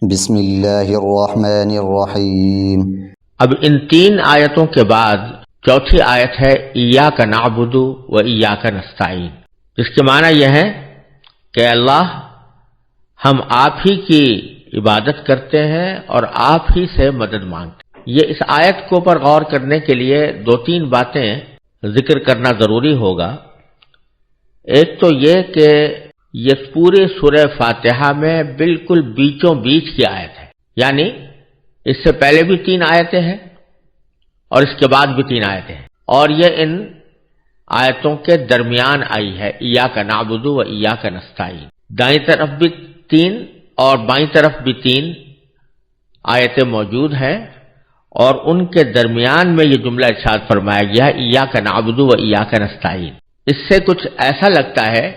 بسم اللہ الرحمن الرحیم۔ اب ان تین آیتوں کے بعد چوتھی آیت ہے ایاک نعبد و ایاک نستعین، جس کے معنی یہ ہے کہ اللہ ہم آپ ہی کی عبادت کرتے ہیں اور آپ ہی سے مدد مانگتے ہیں۔ یہ اس آیت کو پر غور کرنے کے لیے دو تین باتیں ذکر کرنا ضروری ہوگا۔ ایک تو یہ کہ یہ پورے سورہ فاتحہ میں بالکل بیچوں بیچ کی آیت ہے، یعنی اس سے پہلے بھی تین آیتیں ہیں اور اس کے بعد بھی تین آیتیں ہیں، اور یہ ان آیتوں کے درمیان آئی ہے ایاک نعبد و ایاک نستعین۔ دائیں طرف بھی تین اور بائیں طرف بھی تین آیتیں موجود ہیں، اور ان کے درمیان میں یہ جملہ ارشاد فرمایا گیا ہے ایاک نعبد و ایاک نستعین۔ اس سے کچھ ایسا لگتا ہے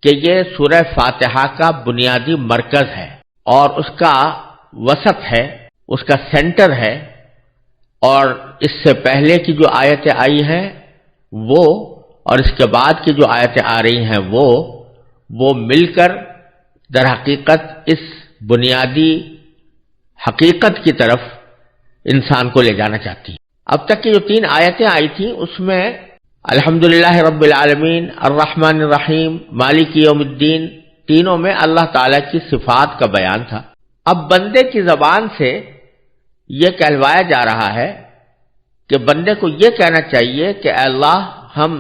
کہ یہ سورہ فاتحہ کا بنیادی مرکز ہے اور اس کا وسط ہے، اس کا سینٹر ہے، اور اس سے پہلے کی جو آیتیں آئی ہیں وہ اور اس کے بعد کی جو آیتیں آ رہی ہیں وہ مل کر در حقیقت اس بنیادی حقیقت کی طرف انسان کو لے جانا چاہتی ہیں۔ اب تک کی جو تین آیتیں آئی تھیں اس میں الحمدللہ رب العالمین، الرحمن الرحیم، مالک یوم الدین، تینوں میں اللہ تعالیٰ کی صفات کا بیان تھا۔ اب بندے کی زبان سے یہ کہلوایا جا رہا ہے کہ بندے کو یہ کہنا چاہیے کہ اے اللہ ہم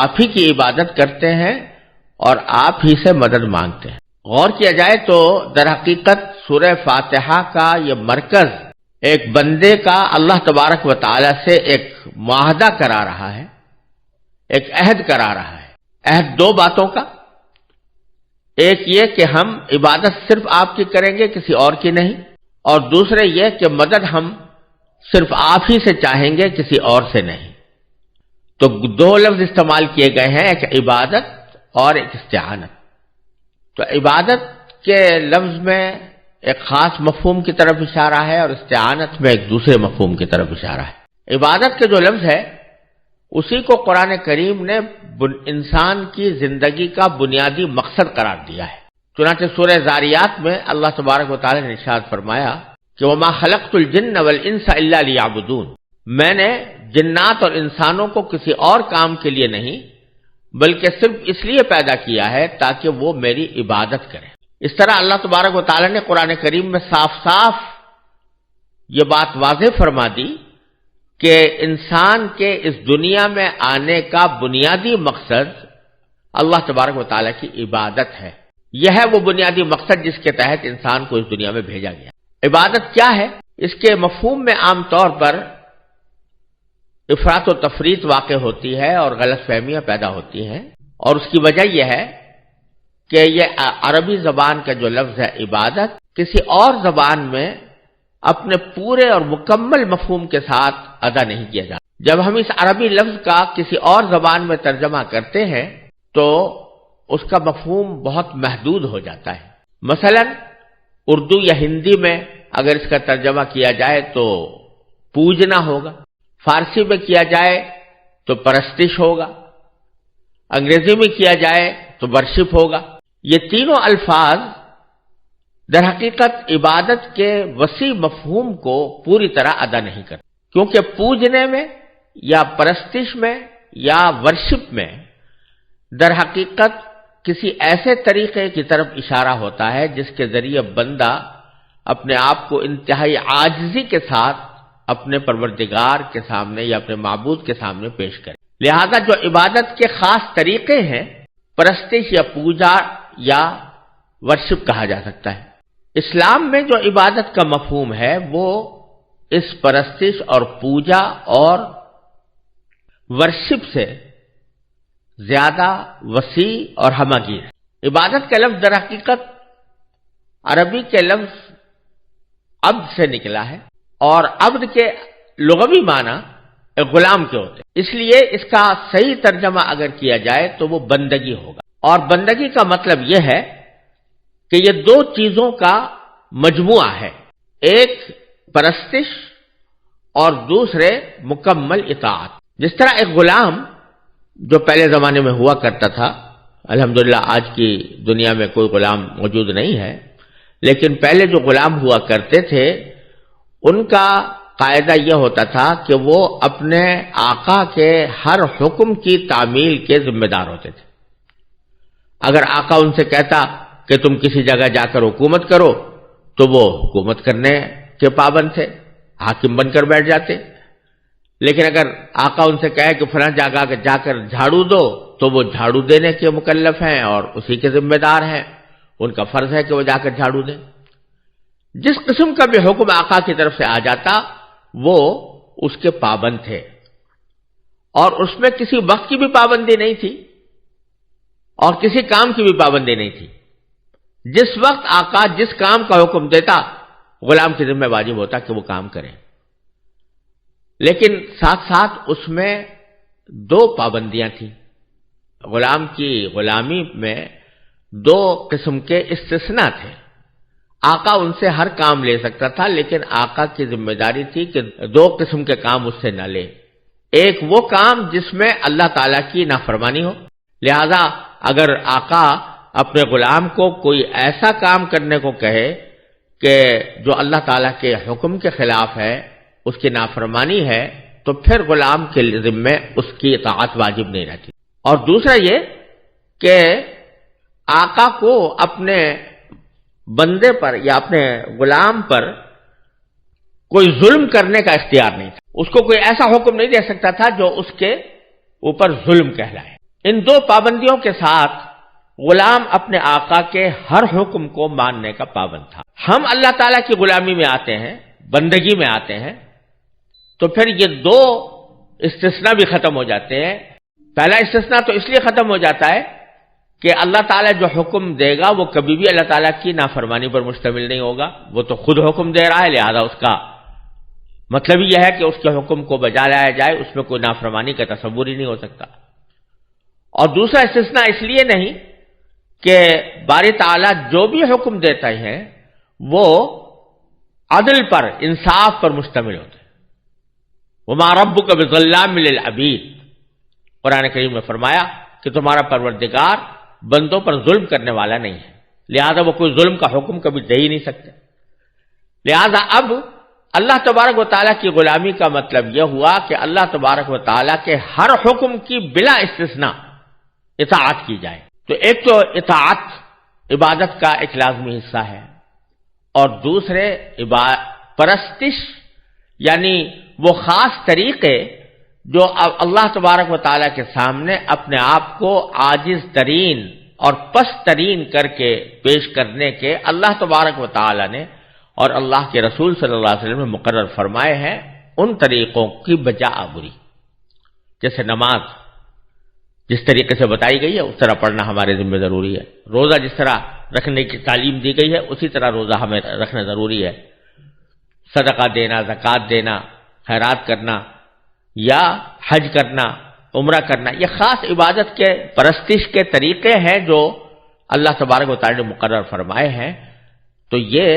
آپ ہی کی عبادت کرتے ہیں اور آپ ہی سے مدد مانگتے ہیں۔ غور کیا جائے تو در حقیقت سورہ فاتحہ کا یہ مرکز ایک بندے کا اللہ تبارک و تعالیٰ سے ایک معاہدہ کرا رہا ہے، ایک عہد کرا رہا ہے۔ عہد دو باتوں کا، ایک یہ کہ ہم عبادت صرف آپ کی کریں گے، کسی اور کی نہیں، اور دوسرے یہ کہ مدد ہم صرف آپ ہی سے چاہیں گے، کسی اور سے نہیں۔ تو دو لفظ استعمال کیے گئے ہیں، ایک عبادت اور ایک استعانت۔ تو عبادت کے لفظ میں ایک خاص مفہوم کی طرف اشارہ ہے اور استعانت میں ایک دوسرے مفہوم کی طرف اشارہ ہے۔ عبادت کے جو لفظ ہے اسی کو قرآن کریم نے انسان کی زندگی کا بنیادی مقصد قرار دیا ہے۔ چنانچہ سورہ زاریات میں اللہ تبارک و تعالی نے ارشاد فرمایا کہ وَمَا خَلَقْتُ الْجِنَّ وَالْإِنسَ إِلَّا لِيَعْبُدُونَ، میں نے جنات اور انسانوں کو کسی اور کام کے لیے نہیں بلکہ صرف اس لیے پیدا کیا ہے تاکہ وہ میری عبادت کریں۔ اس طرح اللہ تبارک و تعالی نے قرآن کریم میں صاف صاف یہ بات واضح فرما دی کہ انسان کے اس دنیا میں آنے کا بنیادی مقصد اللہ تبارک و تعالیٰ کی عبادت ہے۔ یہ ہے وہ بنیادی مقصد جس کے تحت انسان کو اس دنیا میں بھیجا گیا۔ عبادت کیا ہے؟ اس کے مفہوم میں عام طور پر افراط و تفریط واقع ہوتی ہے اور غلط فہمیاں پیدا ہوتی ہیں، اور اس کی وجہ یہ ہے کہ یہ عربی زبان کا جو لفظ ہے عبادت کسی اور زبان میں اپنے پورے اور مکمل مفہوم کے ساتھ ادا نہیں کیا جاتا۔ جب ہم اس عربی لفظ کا کسی اور زبان میں ترجمہ کرتے ہیں تو اس کا مفہوم بہت محدود ہو جاتا ہے۔ مثلا اردو یا ہندی میں اگر اس کا ترجمہ کیا جائے تو پوجنا ہوگا، فارسی میں کیا جائے تو پرستش ہوگا، انگریزی میں کیا جائے تو ورشپ ہوگا۔ یہ تینوں الفاظ در حقیقت عبادت کے وسیع مفہوم کو پوری طرح ادا نہیں کرتے، کیونکہ پوجنے میں یا پرستش میں یا ورشپ میں در حقیقت کسی ایسے طریقے کی طرف اشارہ ہوتا ہے جس کے ذریعے بندہ اپنے آپ کو انتہائی عاجزی کے ساتھ اپنے پروردگار کے سامنے یا اپنے معبود کے سامنے پیش کرے۔ لہذا جو عبادت کے خاص طریقے ہیں پرستش یا پوجا یا ورشپ کہا جا سکتا ہے۔ اسلام میں جو عبادت کا مفہوم ہے وہ اس پرستش اور پوجا اور ورشپ سے زیادہ وسیع اور ہمہ گیر ہے۔ عبادت کا لفظ در حقیقت عربی کے لفظ عبد سے نکلا ہے، اور عبد کے لغوی معنی غلام کے ہوتے ہیں، اس لیے اس کا صحیح ترجمہ اگر کیا جائے تو وہ بندگی ہوگا، اور بندگی کا مطلب یہ ہے کہ یہ دو چیزوں کا مجموعہ ہے، ایک پرستش اور دوسرے مکمل اطاعت۔ جس طرح ایک غلام جو پہلے زمانے میں ہوا کرتا تھا، الحمدللہ آج کی دنیا میں کوئی غلام موجود نہیں ہے، لیکن پہلے جو غلام ہوا کرتے تھے ان کا قاعدہ یہ ہوتا تھا کہ وہ اپنے آقا کے ہر حکم کی تعمیل کے ذمہ دار ہوتے تھے. اگر آقا ان سے کہتا کہ تم کسی جگہ جا کر حکومت کرو تو وہ حکومت کرنے کے پابند تھے، حاکم بن کر بیٹھ جاتے. لیکن اگر آقا ان سے کہے کہ فلاں جگہ جا کر جھاڑو دو تو وہ جھاڑو دینے کے مکلف ہیں اور اسی کے ذمہ دار ہیں، ان کا فرض ہے کہ وہ جا کر جھاڑو دیں. جس قسم کا بھی حکم آقا کی طرف سے آ جاتا وہ اس کے پابند تھے، اور اس میں کسی وقت کی بھی پابندی نہیں تھی اور کسی کام کی بھی پابندی نہیں تھی. جس وقت آقا جس کام کا حکم دیتا غلام کے ذمہ واجب ہوتا کہ وہ کام کرے. لیکن ساتھ ساتھ اس میں دو پابندیاں تھیں. غلام کی غلامی میں دو قسم کے استثناء تھے. آقا ان سے ہر کام لے سکتا تھا، لیکن آقا کی ذمہ داری تھی کہ دو قسم کے کام اس سے نہ لے. ایک وہ کام جس میں اللہ تعالیٰ کی نافرمانی ہو، لہذا اگر آقا اپنے غلام کو کوئی ایسا کام کرنے کو کہے کہ جو اللہ تعالیٰ کے حکم کے خلاف ہے، اس کی نافرمانی ہے، تو پھر غلام کے ذمے اس کی اطاعت واجب نہیں رہتی. اور دوسرا یہ کہ آقا کو اپنے بندے پر یا اپنے غلام پر کوئی ظلم کرنے کا اختیار نہیں تھا. اس کو کوئی ایسا حکم نہیں دے سکتا تھا جو اس کے اوپر ظلم کہلائے. ان دو پابندیوں کے ساتھ غلام اپنے آقا کے ہر حکم کو ماننے کا پابند تھا. ہم اللہ تعالیٰ کی غلامی میں آتے ہیں، بندگی میں آتے ہیں، تو پھر یہ دو استثناء بھی ختم ہو جاتے ہیں. پہلا استثناء تو اس لیے ختم ہو جاتا ہے کہ اللہ تعالیٰ جو حکم دے گا وہ کبھی بھی اللہ تعالیٰ کی نافرمانی پر مشتمل نہیں ہوگا. وہ تو خود حکم دے رہا ہے، لہذا اس کا مطلب یہ ہے کہ اس کے حکم کو بجا لایا جائے، اس میں کوئی نافرمانی کا تصور ہی نہیں ہو سکتا. اور دوسرا استثناء اس لیے نہیں کہ باری تعالیٰ جو بھی حکم دیتا ہے وہ عدل پر، انصاف پر مشتمل ہوتے ہیں. وَمَا رَبُّكَ بِظَلَّامٍ لِّلْعَبِيدِ، قرآن کریم میں فرمایا کہ تمہارا پروردگار بندوں پر ظلم کرنے والا نہیں ہے، لہذا وہ کوئی ظلم کا حکم کبھی دے ہی نہیں سکتے. لہذا اب اللہ تبارک و تعالیٰ کی غلامی کا مطلب یہ ہوا کہ اللہ تبارک و تعالیٰ کے ہر حکم کی بلا استثناء اطاعت کی جائے. تو ایک تو اطاعت عبادت کا ایک لازمی حصہ ہے، اور دوسرے پرستش یعنی وہ خاص طریقے جو اللہ تبارک و تعالیٰ کے سامنے اپنے آپ کو عاجز ترین اور پست ترین کر کے پیش کرنے کے اللہ تبارک و تعالیٰ نے اور اللہ کے رسول صلی اللہ علیہ وسلم نے مقرر فرمائے ہیں، ان طریقوں کی بجا آوری. جیسے نماز جس طریقے سے بتائی گئی ہے اس طرح پڑھنا ہمارے ذمہ ضروری ہے. روزہ جس طرح رکھنے کی تعلیم دی گئی ہے اسی طرح روزہ ہمیں رکھنا ضروری ہے. صدقہ دینا، زکوٰۃ دینا، خیرات کرنا یا حج کرنا، عمرہ کرنا، یہ خاص عبادت کے پرستش کے طریقے ہیں جو اللہ تبارک و تعالی نے مقرر فرمائے ہیں. تو یہ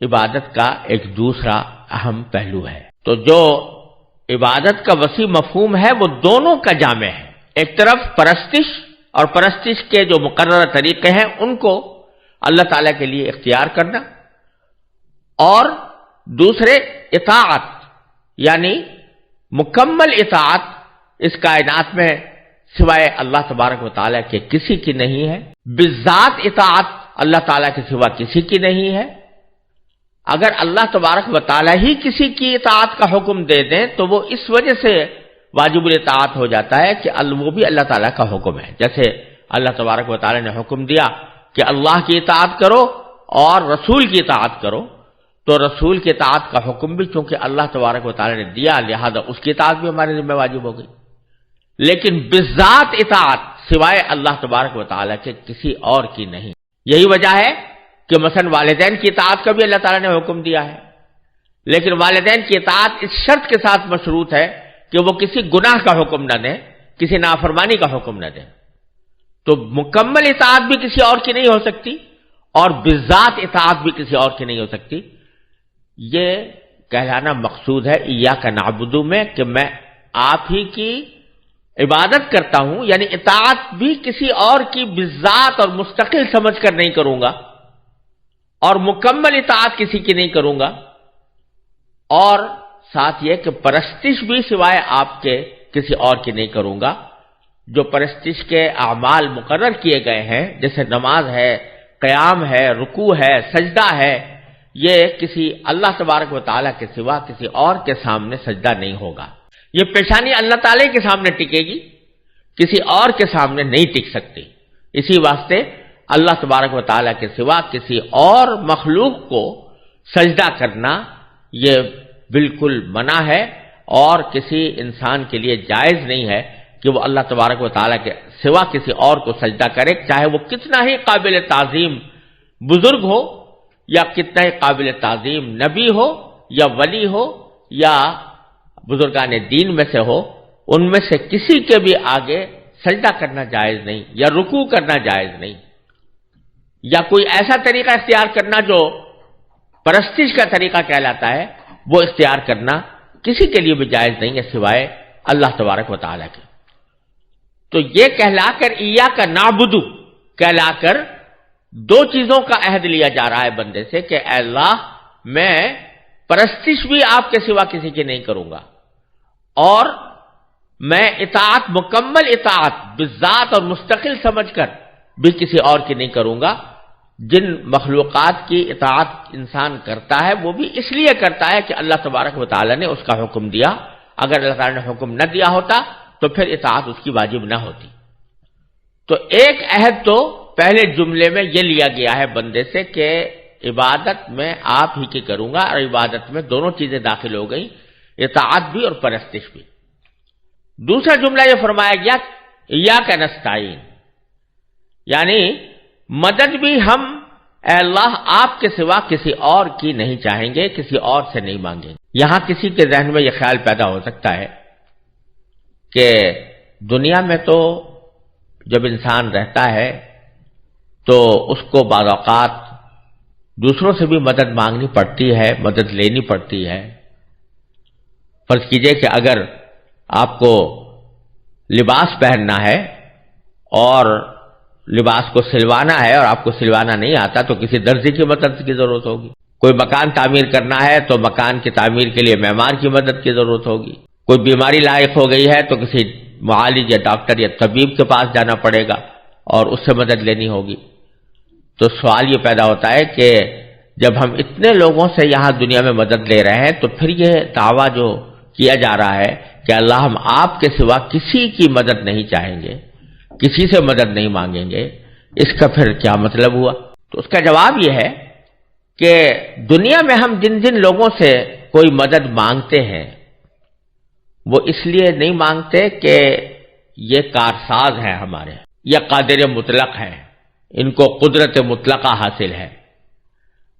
عبادت کا ایک دوسرا اہم پہلو ہے. تو جو عبادت کا وسیع مفہوم ہے وہ دونوں کا جامع ہے. ایک طرف پرستش اور پرستش کے جو مقررہ طریقے ہیں ان کو اللہ تعالیٰ کے لیے اختیار کرنا، اور دوسرے اطاعت یعنی مکمل اطاعت اس کائنات میں سوائے اللہ تبارک و تعالیٰ کے کسی کی نہیں ہے. بالذات اطاعت اللہ تعالیٰ کے سوا کسی کی نہیں ہے. اگر اللہ تبارک و تعالیٰ ہی کسی کی اطاعت کا حکم دے دیں تو وہ اس وجہ سے واجب الاطاعت ہو جاتا ہے کہ وہ بھی اللہ تعالیٰ کا حکم ہے. جیسے اللہ تبارک و تعالیٰ نے حکم دیا کہ اللہ کی اطاعت کرو اور رسول کی اطاعت کرو، تو رسول کی اطاعت کا حکم بھی چونکہ اللہ تبارک و تعالیٰ نے دیا لہذا اس کی اطاعت بھی ہمارے ذمہ واجب ہو گئی. لیکن بالذات اطاعت سوائے اللہ تبارک و تعالیٰ کے کسی اور کی نہیں. یہی وجہ ہے کہ مثلا والدین کی اطاعت کا بھی اللہ تعالیٰ نے حکم دیا ہے، لیکن والدین کی اطاعت اس شرط کے ساتھ مشروط ہے کہ وہ کسی گناہ کا حکم نہ دیں، کسی نافرمانی کا حکم نہ دیں. تو مکمل اطاعت بھی کسی اور کی نہیں ہو سکتی اور بالذات اطاعت بھی کسی اور کی نہیں ہو سکتی. یہ کہلانا مقصود ہے ایاک نعبد میں کہ میں آپ ہی کی عبادت کرتا ہوں، یعنی اطاعت بھی کسی اور کی بالذات اور مستقل سمجھ کر نہیں کروں گا، اور مکمل اطاعت کسی کی نہیں کروں گا، اور ساتھ یہ کہ پرستش بھی سوائے آپ کے کسی اور کی نہیں کروں گا۔ جو پرستش کے اعمال مقرر کیے گئے ہیں، جیسے نماز ہے، قیام ہے، رکوع ہے، سجدہ ہے، یہ کسی اللہ تبارک و تعالیٰ کے سوا کسی اور کے سامنے سجدہ نہیں ہوگا۔ یہ پیشانی اللہ تعالیٰ کے سامنے ٹکے گی، کسی اور کے سامنے نہیں ٹک سکتی۔ اسی واسطے اللہ تبارک و تعالیٰ کے سوا کسی اور مخلوق کو سجدہ کرنا یہ بالکل منع ہے، اور کسی انسان کے لیے جائز نہیں ہے کہ وہ اللہ تبارک و تعالیٰ کے سوا کسی اور کو سجدہ کرے، چاہے وہ کتنا ہی قابل تعظیم بزرگ ہو، یا کتنا ہی قابل تعظیم نبی ہو یا ولی ہو یا بزرگان دین میں سے ہو، ان میں سے کسی کے بھی آگے سجدہ کرنا جائز نہیں، یا رکوع کرنا جائز نہیں، یا کوئی ایسا طریقہ اختیار کرنا جو پرستش کا طریقہ کہلاتا ہے، وہ اختیار کرنا کسی کے لیے بھی جائز نہیں ہے سوائے اللہ تبارک و تعالیٰ کے۔ تو یہ کہلا کر ایاک نعبد کہلا کر دو چیزوں کا عہد لیا جا رہا ہے بندے سے کہ اے اللہ، میں پرستش بھی آپ کے سوا کسی کی نہیں کروں گا، اور میں اطاعت، مکمل اطاعت بالذات اور مستقل سمجھ کر بھی کسی اور کی نہیں کروں گا۔ جن مخلوقات کی اطاعت انسان کرتا ہے وہ بھی اس لیے کرتا ہے کہ اللہ تبارک و تعالیٰ نے اس کا حکم دیا، اگر اللہ تعالیٰ نے حکم نہ دیا ہوتا تو پھر اطاعت اس کی واجب نہ ہوتی۔ تو ایک عہد تو پہلے جملے میں یہ لیا گیا ہے بندے سے کہ عبادت میں آپ ہی کی کروں گا، اور عبادت میں دونوں چیزیں داخل ہو گئیں، اطاعت بھی اور پرستش بھی۔ دوسرا جملہ یہ فرمایا گیا ایاک نستعین، یعنی مدد بھی ہم اے اللہ آپ کے سوا کسی اور کی نہیں چاہیں گے، کسی اور سے نہیں مانگیں گے۔ یہاں کسی کے ذہن میں یہ خیال پیدا ہو سکتا ہے کہ دنیا میں تو جب انسان رہتا ہے تو اس کو بعض اوقات دوسروں سے بھی مدد مانگنی پڑتی ہے، مدد لینی پڑتی ہے۔ فرض کیجئے کہ اگر آپ کو لباس پہننا ہے اور لباس کو سلوانا ہے اور آپ کو سلوانا نہیں آتا تو کسی درزی کی مدد کی ضرورت ہوگی۔ کوئی مکان تعمیر کرنا ہے تو مکان کی تعمیر کے لیے معمار کی مدد کی ضرورت ہوگی۔ کوئی بیماری لاحق ہو گئی ہے تو کسی معالج یا ڈاکٹر یا طبیب کے پاس جانا پڑے گا اور اس سے مدد لینی ہوگی۔ تو سوال یہ پیدا ہوتا ہے کہ جب ہم اتنے لوگوں سے یہاں دنیا میں مدد لے رہے ہیں تو پھر یہ دعویٰ جو کیا جا رہا ہے کہ اللہ ہم آپ کے سوا کسی کی مدد نہیں چاہیں گے، کسی سے مدد نہیں مانگیں گے، اس کا پھر کیا مطلب ہوا؟ تو اس کا جواب یہ ہے کہ دنیا میں ہم جن جن لوگوں سے کوئی مدد مانگتے ہیں وہ اس لیے نہیں مانگتے کہ یہ کارساز ہیں ہمارے، یا قادر مطلق ہیں، ان کو قدرت مطلقہ حاصل ہے،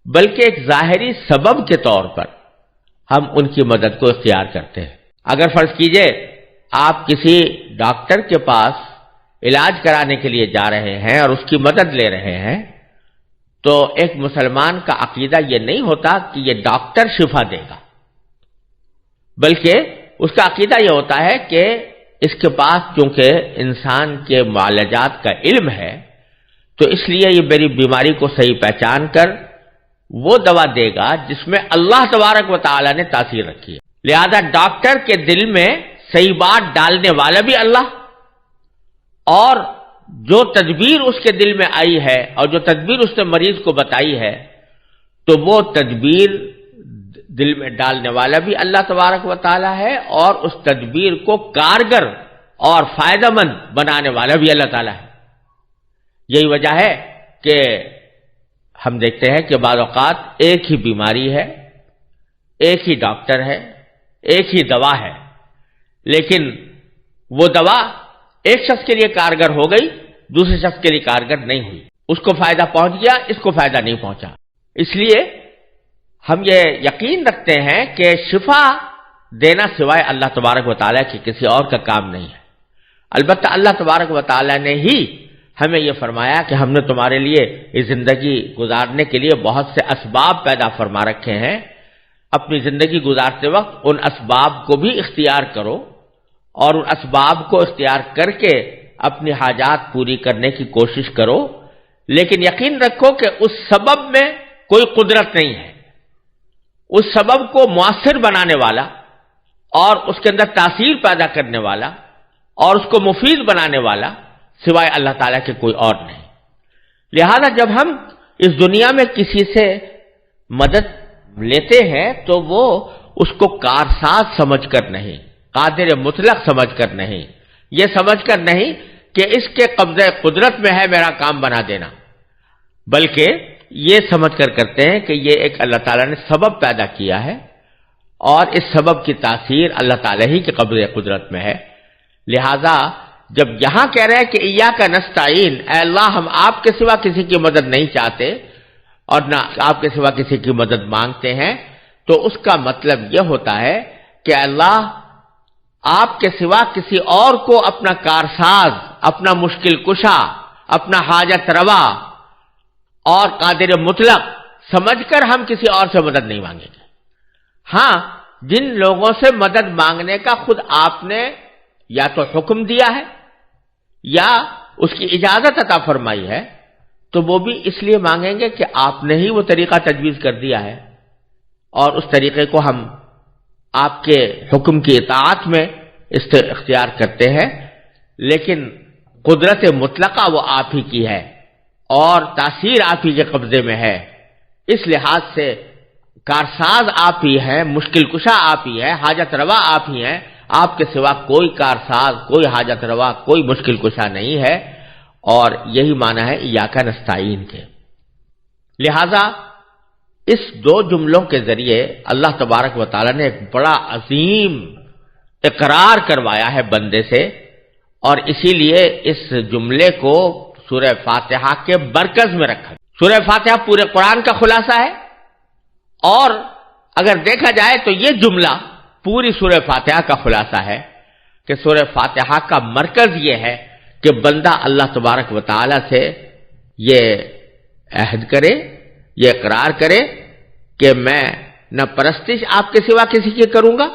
بلکہ ایک ظاہری سبب کے طور پر ہم ان کی مدد کو اختیار کرتے ہیں۔ اگر فرض کیجئے آپ کسی ڈاکٹر کے پاس علاج کرانے کے لیے جا رہے ہیں اور اس کی مدد لے رہے ہیں، تو ایک مسلمان کا عقیدہ یہ نہیں ہوتا کہ یہ ڈاکٹر شفا دے گا، بلکہ اس کا عقیدہ یہ ہوتا ہے کہ اس کے پاس چونکہ انسان کے معالجات کا علم ہے تو اس لیے یہ میری بیماری کو صحیح پہچان کر وہ دوا دے گا جس میں اللہ تبارک و تعالیٰ نے تاثیر رکھی ہے۔ لہذا ڈاکٹر کے دل میں صحیح بات ڈالنے والا بھی اللہ، اور جو تدبیر اس کے دل میں آئی ہے اور جو تدبیر اس نے مریض کو بتائی ہے تو وہ تدبیر دل میں ڈالنے والا بھی اللہ تبارک و تعالیٰ ہے، اور اس تدبیر کو کارگر اور فائدہ مند بنانے والا بھی اللہ تعالیٰ ہے۔ یہی وجہ ہے کہ ہم دیکھتے ہیں کہ بعض اوقات ایک ہی بیماری ہے، ایک ہی ڈاکٹر ہے، ایک ہی دوا ہے، لیکن وہ دوا ایک شخص کے لیے کارگر ہو گئی، دوسرے شخص کے لیے کارگر نہیں ہوئی، اس کو فائدہ پہنچ گیا، اس کو فائدہ نہیں پہنچا۔ اس لیے ہم یہ یقین رکھتے ہیں کہ شفا دینا سوائے اللہ تبارک و تعالیٰ کے کسی اور کا کام نہیں ہے۔ البتہ اللہ تبارک و تعالیٰ نے ہی ہمیں یہ فرمایا کہ ہم نے تمہارے لیے یہ زندگی گزارنے کے لیے بہت سے اسباب پیدا فرما رکھے ہیں، اپنی زندگی گزارتے وقت ان اسباب کو بھی اختیار کرو، اور ان اسباب کو اختیار کر کے اپنی حاجات پوری کرنے کی کوشش کرو، لیکن یقین رکھو کہ اس سبب میں کوئی قدرت نہیں ہے اس سبب کو مؤثر بنانے والا اور اس کے اندر تاثیر پیدا کرنے والا اور اس کو مفید بنانے والا سوائے اللہ تعالیٰ کے کوئی اور نہیں. لہذا جب ہم اس دنیا میں کسی سے مدد لیتے ہیں تو وہ اس کو کارساز سمجھ کر نہیں، قادر مطلق سمجھ کر نہیں، یہ سمجھ کر نہیں کہ اس کے قبضہ قدرت میں ہے میرا کام بنا دینا، بلکہ یہ سمجھ کر کرتے ہیں کہ یہ ایک اللہ تعالیٰ نے سبب پیدا کیا ہے اور اس سبب کی تاثیر اللہ تعالیٰ ہی کے قبضہ قدرت میں ہے. لہذا جب یہاں کہہ رہے ہیں کہ ایاک نستعین، اے اللہ ہم آپ کے سوا کسی کی مدد نہیں چاہتے اور نہ آپ کے سوا کسی کی مدد مانگتے ہیں، تو اس کا مطلب یہ ہوتا ہے کہ اللہ آپ کے سوا کسی اور کو اپنا کارساز، اپنا مشکل کشا، اپنا حاجت روا اور قادر مطلق سمجھ کر ہم کسی اور سے مدد نہیں مانگیں گے. ہاں، جن لوگوں سے مدد مانگنے کا خود آپ نے یا تو حکم دیا ہے یا اس کی اجازت عطا فرمائی ہے، تو وہ بھی اس لیے مانگیں گے کہ آپ نے ہی وہ طریقہ تجویز کر دیا ہے اور اس طریقے کو ہم آپ کے حکم کی اطاعت میں اختیار کرتے ہیں. لیکن قدرت مطلقہ وہ آپ ہی کی ہے اور تاثیر آپ ہی کے قبضے میں ہے. اس لحاظ سے کارساز آپ ہی ہیں، مشکل کشا آپ ہی ہے، حاجت روا آپ ہی ہیں. آپ کے سوا کوئی کارساز، کوئی حاجت روا، کوئی مشکل کشا نہیں ہے. اور یہی معنی ہے ایاک نستعین کے. لہذا اس دو جملوں کے ذریعے اللہ تبارک و تعالی نے ایک بڑا عظیم اقرار کروایا ہے بندے سے، اور اسی لیے اس جملے کو سورہ فاتحہ کے مرکز میں رکھا. سورہ فاتحہ پورے قرآن کا خلاصہ ہے، اور اگر دیکھا جائے تو یہ جملہ پوری سورہ فاتحہ کا خلاصہ ہے کہ سورہ فاتحہ کا مرکز یہ ہے کہ بندہ اللہ تبارک و تعالی سے یہ عہد کرے، یہ اقرار کرے کہ میں نہ پرستش آپ کے سوا کسی کی کروں گا،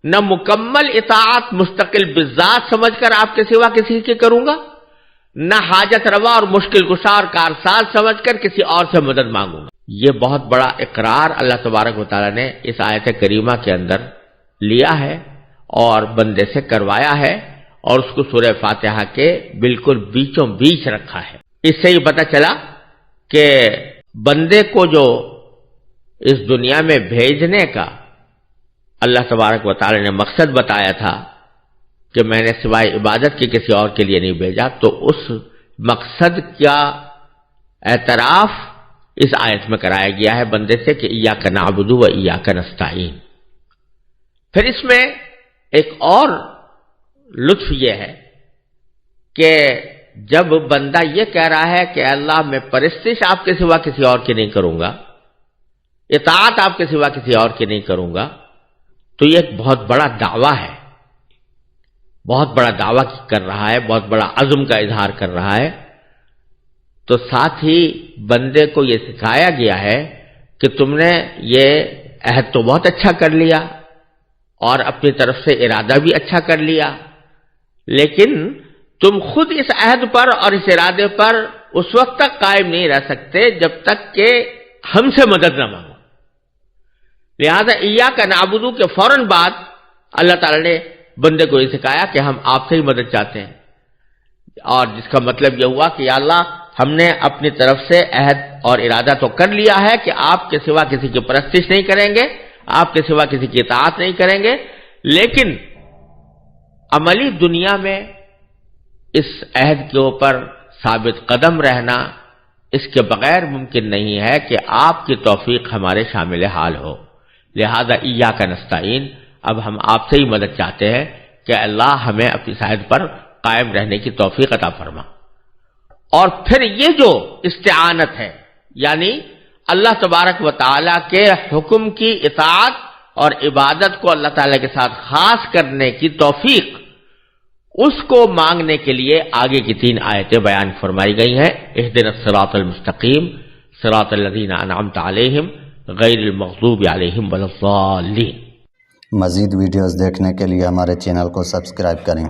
نہ مکمل اطاعت مستقل بذات سمجھ کر آپ کے سوا کسی کی کروں گا، نہ حاجت روا اور مشکل کشا اور کارساز سمجھ کر کسی اور سے مدد مانگوں گا. یہ بہت بڑا اقرار اللہ تبارک و تعالی نے اس آیت کریمہ کے اندر لیا ہے اور بندے سے کروایا ہے، اور اس کو سورہ فاتحہ کے بالکل بیچوں بیچ رکھا ہے. اس سے یہ پتہ چلا کہ بندے کو جو اس دنیا میں بھیجنے کا اللہ تبارک و تعالی نے مقصد بتایا تھا کہ میں نے سوائے عبادت کے کسی اور کے لیے نہیں بھیجا، تو اس مقصد کا اعتراف اس آیت میں کرایا گیا ہے بندے سے کہ ایاک نعبد و ایاک نستعین. پھر اس میں ایک اور لطف یہ ہے کہ جب بندہ یہ کہہ رہا ہے کہ اللہ میں پرستش آپ کے سوا کسی اور کی نہیں کروں گا، اطاعت آپ کے سوا کسی اور کی نہیں کروں گا، تو یہ ایک بہت بڑا دعویٰ ہے، بہت بڑا دعویٰ کر رہا ہے، بہت بڑا عزم کا اظہار کر رہا ہے. تو ساتھ ہی بندے کو یہ سکھایا گیا ہے کہ تم نے یہ عہد تو بہت اچھا کر لیا اور اپنی طرف سے ارادہ بھی اچھا کر لیا، لیکن تم خود اس عہد پر اور اس ارادے پر اس وقت تک قائم نہیں رہ سکتے جب تک کہ ہم سے مدد نہ مانگو. لہذا ایاک نعبد کے فوراً بعد اللہ تعالی نے بندے کو یہ سکھایا کہ ہم آپ سے ہی مدد چاہتے ہیں، اور جس کا مطلب یہ ہوا کہ یا اللہ ہم نے اپنی طرف سے عہد اور ارادہ تو کر لیا ہے کہ آپ کے سوا کسی کی پرستش نہیں کریں گے، آپ کے سوا کسی کی اطاعت نہیں کریں گے، لیکن عملی دنیا میں اس عہد کے اوپر ثابت قدم رہنا اس کے بغیر ممکن نہیں ہے کہ آپ کی توفیق ہمارے شامل حال ہو. لہذا ایاک نستعین، اب ہم آپ سے ہی مدد چاہتے ہیں کہ اللہ ہمیں اپنی عہد پر قائم رہنے کی توفیق عطا فرما. اور پھر یہ جو استعانت ہے، یعنی اللہ تبارک و تعالیٰ کے حکم کی اطاعت اور عبادت کو اللہ تعالیٰ کے ساتھ خاص کرنے کی توفیق، اس کو مانگنے کے لیے آگے کی 3 آیتیں بیان فرمائی گئی ہیں. اہدنا الصراط المستقیم صراط الذین انعمت علیہم غیر المغضوب علیہم ولا الضالین. مزید ویڈیوز دیکھنے کے لیے ہمارے چینل کو سبسکرائب کریں.